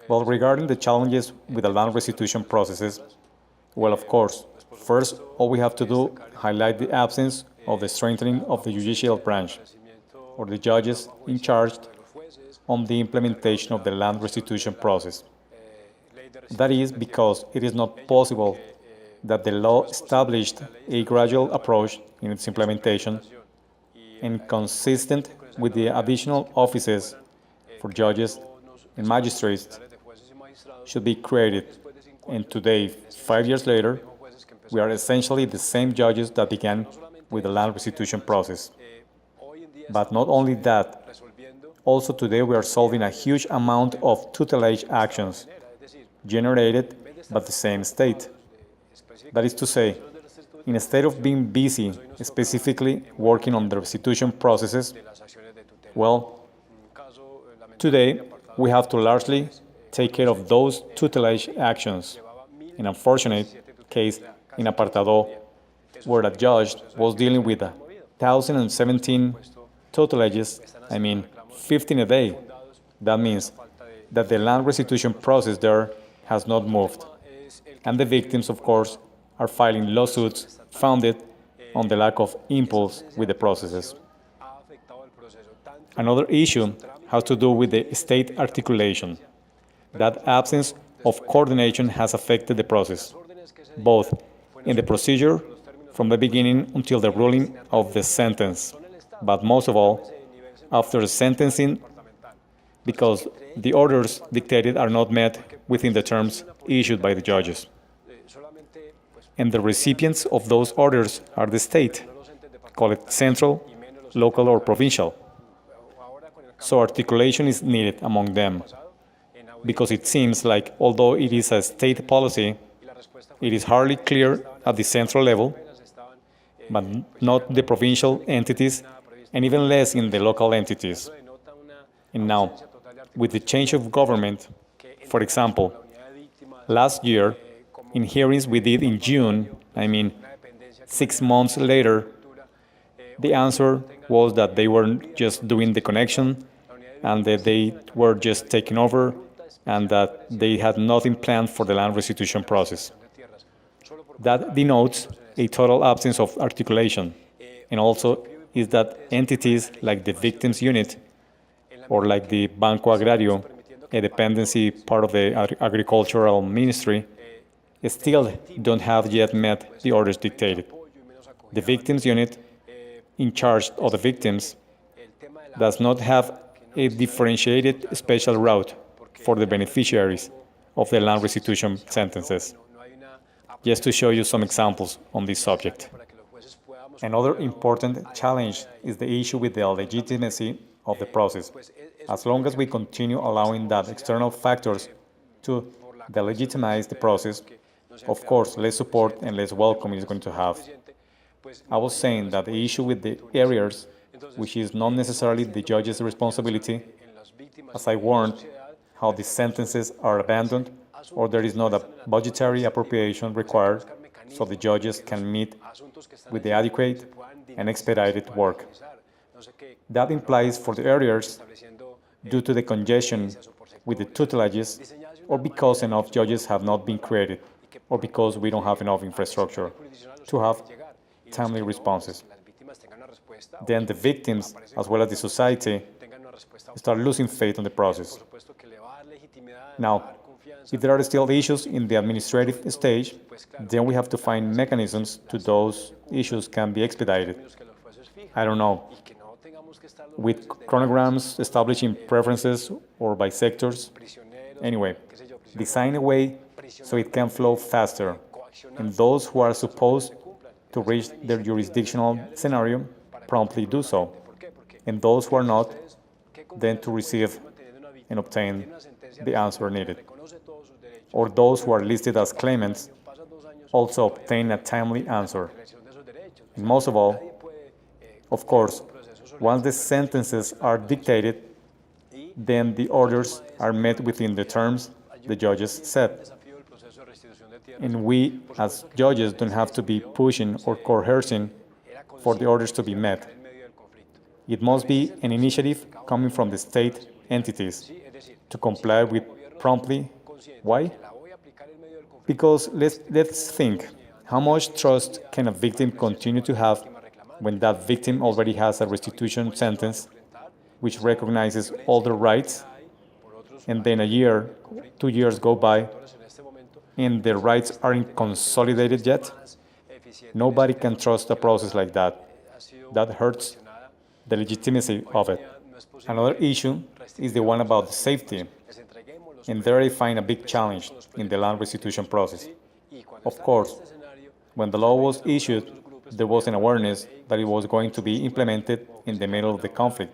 Well, regarding the challenges with the land restitution processes, well, of course, first, all we have to do highlight the absence of the strengthening of the judicial branch, or the judges in charge on the implementation of the land restitution process. That is because it is not possible that the law established a gradual approach in its implementation and consistent with the additional offices for judges and magistrates should be created. And today, 5 years later, we are essentially the same judges that began with the land restitution process. But not only that, also today we are solving a huge amount of tutelage actions generated by the same state. That is to say, instead of being busy specifically working on the restitution processes, well, today we have to largely take care of those tutelage actions. In unfortunate case, in Apartado, where the judge was dealing with 1,017 tutelages, 15 a day. That means that the land restitution process there has not moved. And the victims, of course, are filing lawsuits founded on the lack of impulse with the processes. Another issue has to do with the state articulation. That absence of coordination has affected the process, both in the procedure from the beginning until the ruling of the sentence, but most of all, after the sentencing, because the orders dictated are not met within the terms issued by the judges. And the recipients of those orders are the state, call it central, local, or provincial. So articulation is needed among them, because it seems like although it is a state policy, it is hardly clear at the central level, but not the provincial entities, and even less in the local entities. And now, with the change of government, for example, last year, in hearings we did in June, 6 months later, the answer was that they were just doing the connection and that they were just taking over and that they had nothing planned for the land restitution process. That denotes a total absence of articulation, and also is that entities like the victims unit or like the Banco Agrario, a dependency part of the agricultural ministry, still don't have yet met the orders dictated. The victims unit, in charge of the victims, does not have a differentiated special route for the beneficiaries of the land restitution sentences. Just to show you some examples on this subject. Another important challenge is the issue with the legitimacy of the process. As long as we continue allowing that external factors to delegitimize the process, of course, less support and less welcome is going to have. I was saying that the issue with the arrears, which is not necessarily the judge's responsibility, as I warned, how the sentences are abandoned, or there is not a budgetary appropriation required so the judges can meet with the adequate and expedited work. That implies for the arrears, due to the congestion with the tutelages, or because enough judges have not been created, or because we don't have enough infrastructure to have timely responses. Then the victims, as well as the society, start losing faith in the process. Now, if there are still issues in the administrative stage, then we have to find mechanisms to those issues can be expedited. I don't know, with chronograms establishing preferences or by sectors. Anyway, design a way so it can flow faster, and those who are supposed to reach their jurisdictional scenario promptly do so, and those who are not, then to receive and obtain the answer needed. Or those who are listed as claimants also obtain a timely answer. And most of all, of course, once the sentences are dictated, then the orders are met within the terms the judges set. And we, as judges, don't have to be pushing or coercing for the orders to be met. It must be an initiative coming from the state entities, to comply with promptly. Why? Because let's think, how much trust can a victim continue to have when that victim already has a restitution sentence which recognizes all their rights, and then a year, 2 years go by, and their rights aren't consolidated yet? Nobody can trust a process like that. That hurts the legitimacy of it. Another issue is the one about safety, and there I find a big challenge in the land restitution process. Of course, when the law was issued, there was an awareness that it was going to be implemented in the middle of the conflict,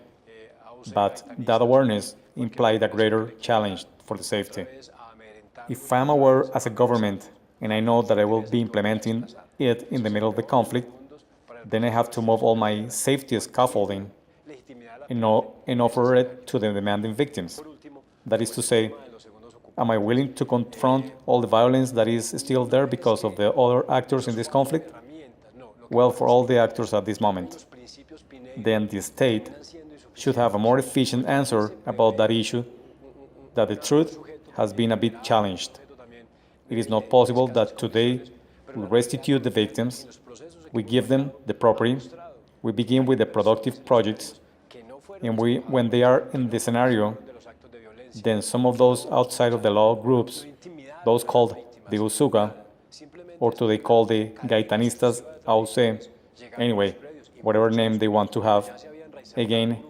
but that awareness implied a greater challenge for the safety. If I'm aware as a government and I know that I will be implementing it in the middle of the conflict, then I have to move all my safety scaffolding and offer it to the demanding victims. That is to say, am I willing to confront all the violence that is still there because of the other actors in this conflict? Well, for all the actors at this moment, then the state should have a more efficient answer about that issue, that the truth has been a bit challenged. It is not possible that today we restitute the victims, we give them the property, we begin with the productive projects, and when they are in the scenario, then some of those outside of the law groups, those called the Usuga, or today called the Gaitanistas AUC, anyway, whatever name they want to have, again,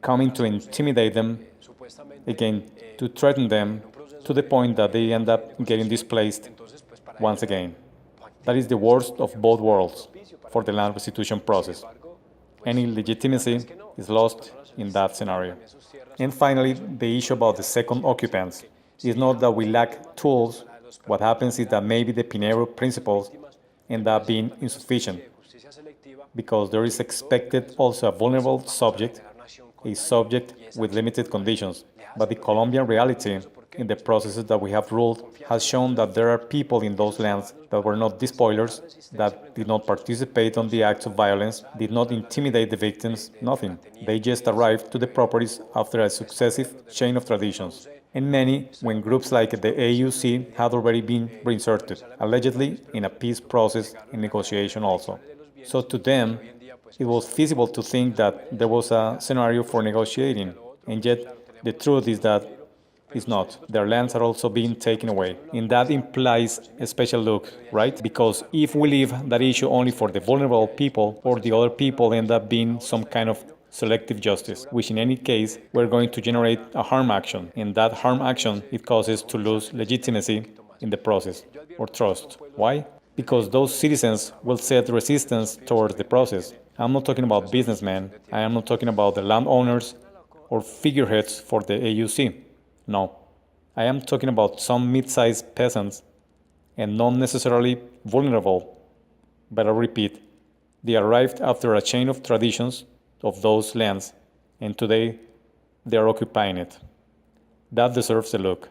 coming to intimidate them, again, to threaten them, to the point that they end up getting displaced once again. That is the worst of both worlds for the land restitution process. Any legitimacy is lost in that scenario. And finally, the issue about the second occupants is not that we lack tools. What happens is that maybe the Pinheiro principles end up being insufficient, because there is expected also a vulnerable subject, a subject with limited conditions. But the Colombian reality in the processes that we have ruled has shown that there are people in those lands that were not despoilers, that did not participate on the acts of violence, did not intimidate the victims, nothing. They just arrived to the properties after a successive chain of traditions. And many, when groups like the AUC had already been reinserted, allegedly in a peace process and negotiation also. So to them, it was feasible to think that there was a scenario for negotiating, and yet the truth is that it's not. Their lands are also being taken away. And that implies a special look, right? Because if we leave that issue only for the vulnerable people, or the other people end up being some kind of selective justice, which in any case, we're going to generate a harm action. And that harm action, it causes to lose legitimacy in the process, or trust. Why? Because those citizens will set resistance towards the process. I'm not talking about businessmen, I am not talking about the landowners or figureheads for the AUC. No, I am talking about some mid-sized peasants, and not necessarily vulnerable. But I repeat, they arrived after a chain of traditions of those lands, and today they are occupying it. That deserves a look.